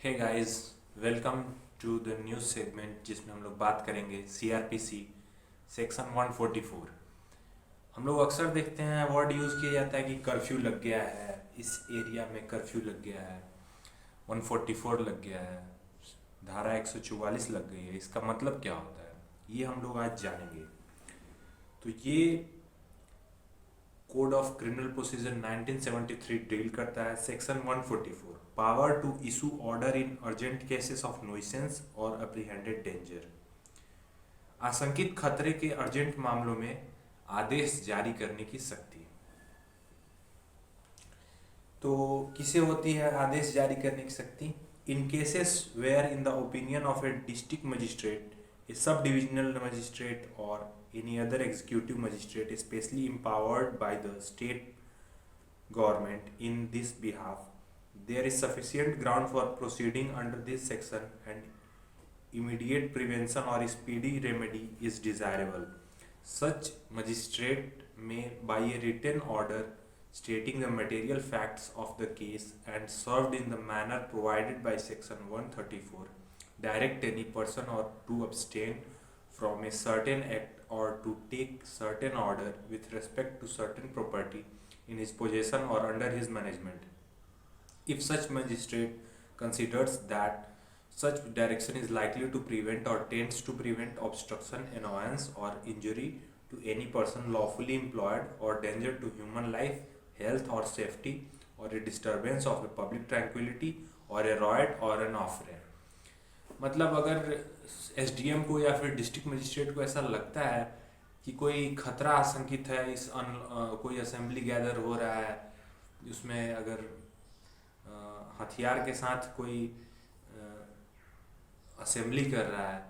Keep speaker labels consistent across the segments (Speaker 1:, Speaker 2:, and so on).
Speaker 1: Hey guys, welcome to the news segment जिसमें हम लोग बात करेंगे सीआरपीसी सेक्शन 144। हम लोग अक्सर देखते हैं वर्ड यूज़ किया जाता है कि कर्फ्यू लग गया है, इस एरिया में कर्फ्यू लग गया है, 144 लग गया है, धारा 144 लग गई है। इसका मतलब क्या होता है ये हम लोग आज जानेंगे। तो ये code of criminal procedure 1973 deal करता है section 144, power to issue order in urgent cases of nuisance और अप्रीहेंडेड डेंजर। आशंकित खतरे के अर्जेंट मामलों में आदेश जारी करने की शक्ति। तो किसे होती है आदेश जारी करने की शक्ति? In cases where in the opinion of a district magistrate, a sub divisional magistrate और any other executive magistrate especially empowered by the state government in this behalf, there is sufficient ground for proceeding under this section and immediate prevention or speedy remedy is desirable. Such magistrate may, by a written order stating the material facts of the case and served in the manner provided by section 134, direct any person or to abstain from a certain act or to take certain order with respect to certain property in his possession or under his management, if such magistrate considers that such direction is likely to prevent or tends to prevent obstruction, annoyance, or injury to any person lawfully employed, or danger to human life, health, or safety, or a disturbance of the public tranquility, or a riot or an offense. मतलब अगर SDM को या फिर district magistrate को ऐसा लगता है कि कोई खतरा आशंकित है, कोई असेंबली गैदर हो रहा है, उसमें अगर हथियार के साथ कोई असेंबली कर रहा है,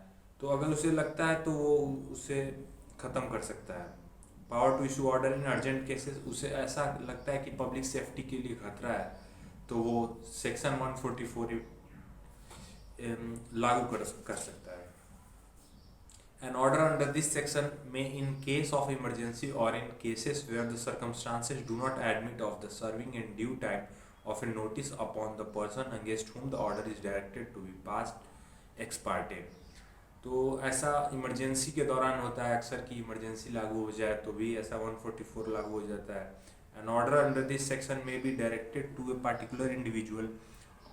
Speaker 1: तो अगर उसे लगता है तो वो उसे ख़त्म कर सकता है। Power to issue order in urgent cases, उसे ऐसा लगता है कि पब्लिक सेफ्टी के लिए खतरा है, तो वो सेक्शन 144 लागू कर सकता है। An order under this section may, in case of emergency or in cases where the circumstances do not admit of the serving in due time of a notice upon the person against whom the order is directed, to be passed ex parte। तो ऐसा emergency के दौरान होता है अक्सर कि emergency लागू हो जाए तो भी ऐसा 144 लागू हो जाता है। An order under this section may be directed to a particular individual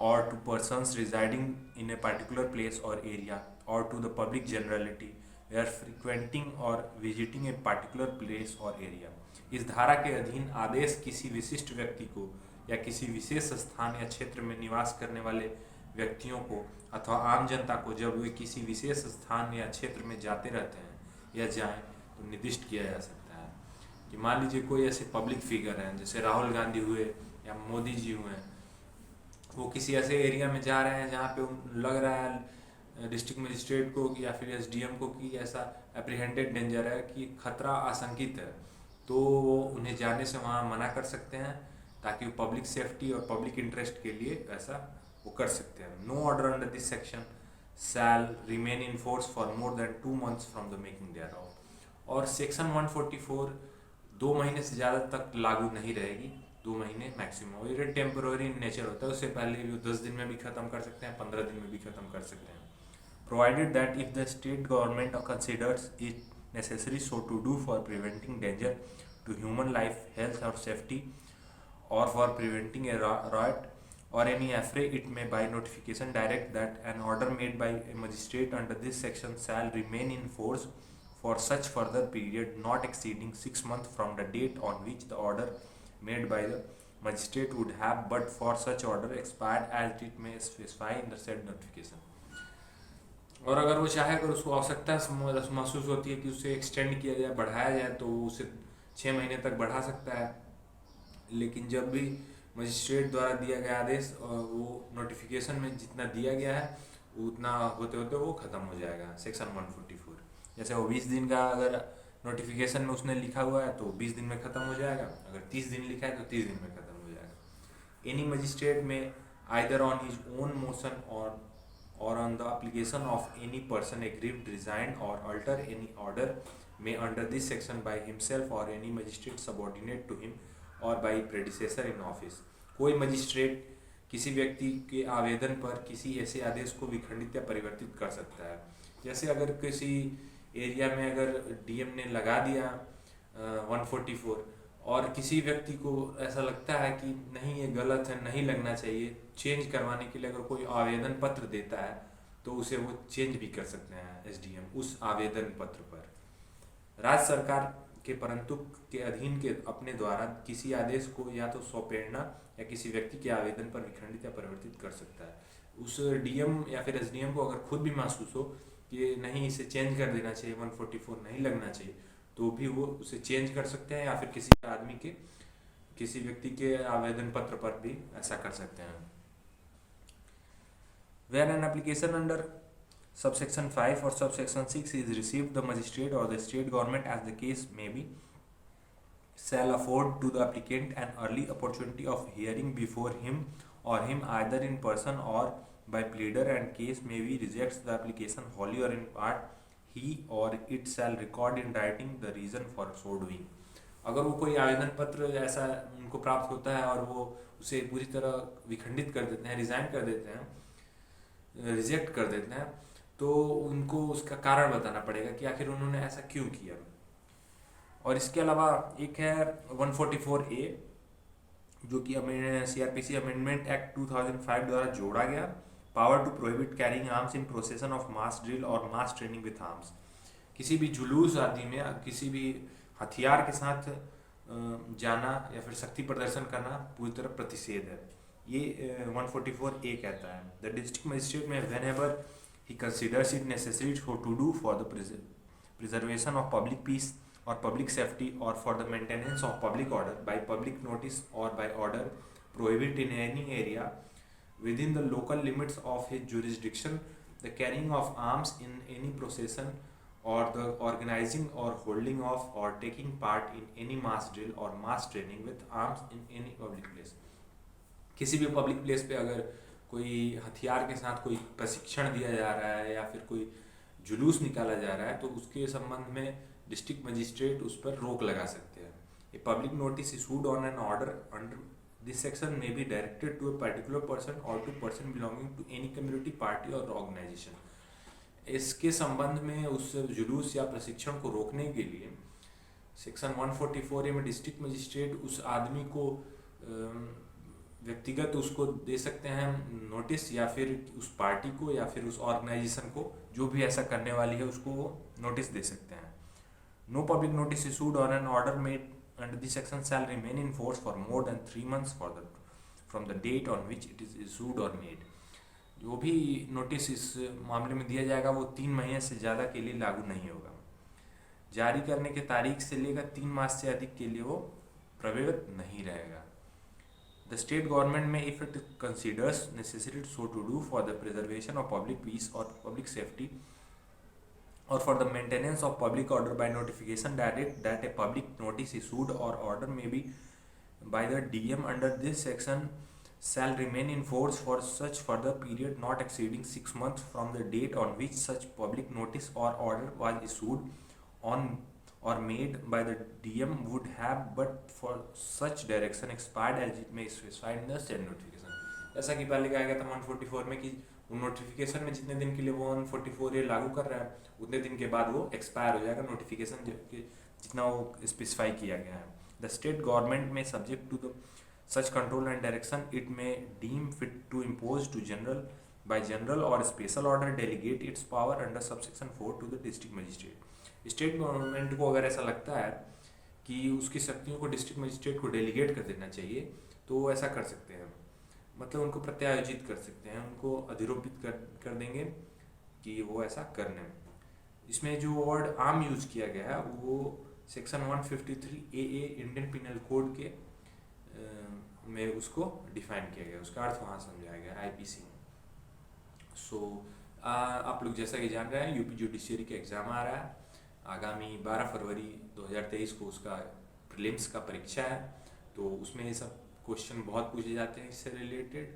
Speaker 1: or to persons residing in a particular place or area, or to the public generality where frequenting or visiting a particular place or area। इस धारा के अधीन आदेश किसी विशिष्ट व्यक्ति को या किसी विशेष स्थान या क्षेत्र में निवास करने वाले व्यक्तियों को अथवा आम जनता को जब वे किसी विशेष स्थान या क्षेत्र में जाते रहते हैं या जाएं तो निर्दिष्ट किया जा सकता है। कि मान लीजिए कोई ऐसे पब्लिक फिगर हैं जैसे राहुल गांधी हुए या मोदी जी हुए, वो किसी ऐसे एरिया में जा रहे हैं जहाँ पे लग रहा है डिस्ट्रिक्ट मजिस्ट्रेट को या फिर एसडीएम को कि ऐसा एप्रीहेंडेड डेंजर है, कि खतरा आशंकित है, तो वो उन्हें जाने से वहाँ मना कर सकते हैं ताकि वो पब्लिक सेफ्टी और पब्लिक इंटरेस्ट के लिए ऐसा वो कर सकते हैं। No order under this section shall remain in force for more than 2 months from the making thereof. और सेक्शन 144 2 महीने से ज़्यादा तक लागू नहीं रहेगी, 2 महीने मैक्सिमम। ये टेम्पोररी नेचर होता है, उससे पहले भी 10 दिन में भी ख़त्म कर सकते हैं, 15 दिन में भी ख़त्म कर सकते हैं। Provided that if the state government considers it necessary so to do for preventing danger to human life, health और सेफ्टी, और for preventing a riot or any affray, it may by notification direct that an order made by a magistrate under this section shall remain in force for such further period not exceeding 6 months from the date on which the order made by the magistrate would have but for such order expired as it may specify in the said notification। और अगर वो चाहे, अगर उसको आवश्यकता महसूस होती है कि उसे एक्सटेंड किया जाए, बढ़ाया जाए, तो उसे 6 महीने तक बढ़ा सकता है। लेकिन जब भी मजिस्ट्रेट द्वारा दिया गया आदेश वो नोटिफिकेशन में जितना दिया गया है उतना होते होते वो ख़त्म हो जाएगा। सेक्शन 144 जैसे वो 20 दिन का अगर नोटिफिकेशन में उसने लिखा हुआ है तो 20 दिन में ख़त्म हो जाएगा, अगर 30 दिन लिखा है तो 30 दिन में ख़त्म हो जाएगा। एनी मजिस्ट्रेट में either on his own motion or on the application of any person aggrieved, resign or alter any order may under this section by himself or any magistrate subordinate to him or by predecessor in office। कोई magistrate किसी व्यक्ति के आवेदन पर किसी ऐसे आदेश को विखंडित या परिवर्तित कर सकता है। जैसे अगर किसी एरिया में अगर डीएम ने लगा दिया 144 और किसी व्यक्ति को ऐसा लगता है कि नहीं ये गलत है, नहीं लगना चाहिए, चेंज करवाने के लिए अगर कोई आवेदन पत्र देता है तो उसे वो चेंज भी कर सकते हैं एसडीएम उस आवेदन पत्र पर। राज्य सरकार के परंतु के अधीन के अपने द्वारा किसी आदेश को या तो स्वप्रेरणा या किसी व्यक्ति के आवेदन पर विखंडित या परिवर्तित कर सकता है। उस डीएम या फिर एसडीएम को अगर खुद भी महसूस हो कि नहीं इसे चेंज कर देना चाहिए, 144 नहीं लगना चाहिए, तो भी वो उसे चेंज कर सकते हैं या फिर किसी व्यक्ति के आवेदन पत्र पर भी ऐसा कर सकते हैं। Where an application under subsection 5 or subsection 6 is received, the magistrate or the state government, as the case may be, shall afford to the applicant an early opportunity of hearing before him or him either in person or by pleader, and case may be rejects the application wholly or in part, he or it shall record in writing the reason for so doing. अगर वो कोई आवेदन पत्र ऐसा उनको प्राप्त होता है और वो उसे पूरी तरह विखंडित कर देते हैं, रिजाइन कर देते हैं, रिजेक्ट कर देते हैं, तो उनको उसका कारण बताना पड़ेगा कि आखिर उन्होंने ऐसा क्यों किया। और इसके अलावा एक है 144A जो कि सीआरपीसी अमेंडमेंट एक्ट 2005 द्वारा जोड़ा गया, power to prohibit carrying arms in procession of mass drill और मास ट्रेनिंग विथ आर्म्स। किसी भी जुलूस आदि में किसी भी हथियार के साथ जाना या फिर शक्ति प्रदर्शन करना पूरी तरह प्रतिषेध है, ये 144A कहता है। द डिस्ट्रिक्ट मजिस्ट्रेट में whenever he considers it necessary to do for the preservation of public peace or public safety or for the maintenance of public order by public notice or by order prohibit in any area within the local limits of his jurisdiction the carrying of arms in any procession or the organizing or holding of or taking part in any mass drill or mass training with arms in any public place। किसी भी public place पे अगर कोई हथियार के साथ कोई प्रशिक्षण दिया जा रहा है या फिर कोई जुलूस निकाला जा रहा है तो उसके संबंध में डिस्ट्रिक्ट मजिस्ट्रेट उस पर रोक लगा सकते हैं। A public notice issued on an order under this section may be directed to a particular person और to person belonging to any community party और ऑर्गेनाइजेशन। इसके संबंध में उस जुलूस या प्रशिक्षण को रोकने के लिए सेक्शन 144A में डिस्ट्रिक्ट मजिस्ट्रेट उस आदमी को व्यक्तिगत उसको दे सकते हैं नोटिस, या फिर उस पार्टी को या फिर उस ऑर्गेनाइजेशन को जो भी ऐसा करने वाली है उसको वो नोटिस दे सकते हैं। No public notice issued on an order made under this section shall remain in force for more than 3 months from the date on which it is issued और मेड। जो भी नोटिस इस मामले में दिया जाएगा वो 3 महीने से ज़्यादा के लिए लागू नहीं होगा। जारी करने के तारीख से लेकर 3 मास से अधिक के लिए वो प्रभावित नहीं रहेगा। The state government may, if it considers necessary so to do for the preservation of public peace or public safety or for the maintenance of public order by notification that a public notice issued or order may be by the DM under this section shall remain in force for such further period not exceeding 6 months from the date on which such public notice or order was issued on or made by the DM would have but for such direction expired as it may specified in the said notification। जैसा कि पहले कहा गया था 144 में कि notification में जितने दिन के लिए वो 144A लागू कर रहा है उतने दिन के बाद वो एक्सपायर हो जाएगा नोटिफिकेशन जितना वो स्पेसिफाई किया गया है। द स्टेट गवर्नमेंट में subject to the such control and direction it may deem fit to impose to general by general or special order delegate its power under subsection 4 to the district magistrate। State government को अगर ऐसा लगता है कि उसकी शक्तियों को district magistrate को डेलीगेट कर देना चाहिए तो वो ऐसा कर सकते हैं, मतलब उनको प्रत्यायोजित कर सकते हैं, उनको अधिरोपित कर देंगे कि वो ऐसा करने। इसमें जो वर्ड आम यूज किया गया है वो section 153AA Indian penal code के में उसको डिफाइन किया गया, उसका अर्थ वहाँ समझाया गया आईपीसी। सो आप लोग जैसा कि जान रहे हैं यूपी जुडिशियरी का एग्ज़ाम आ रहा है आगामी 12 फरवरी 2023 को, उसका प्रीलिम्स का परीक्षा है, तो उसमें ये सब क्वेश्चन बहुत पूछे जाते हैं इससे रिलेटेड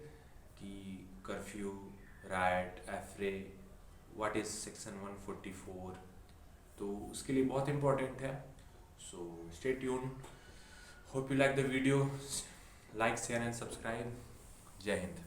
Speaker 1: कि curfew, right, affray, what is section 144, तो उसके लिए बहुत इंपॉर्टेंट है। So stay tune, hope you like the video, like share and subscribe. जय हिंद।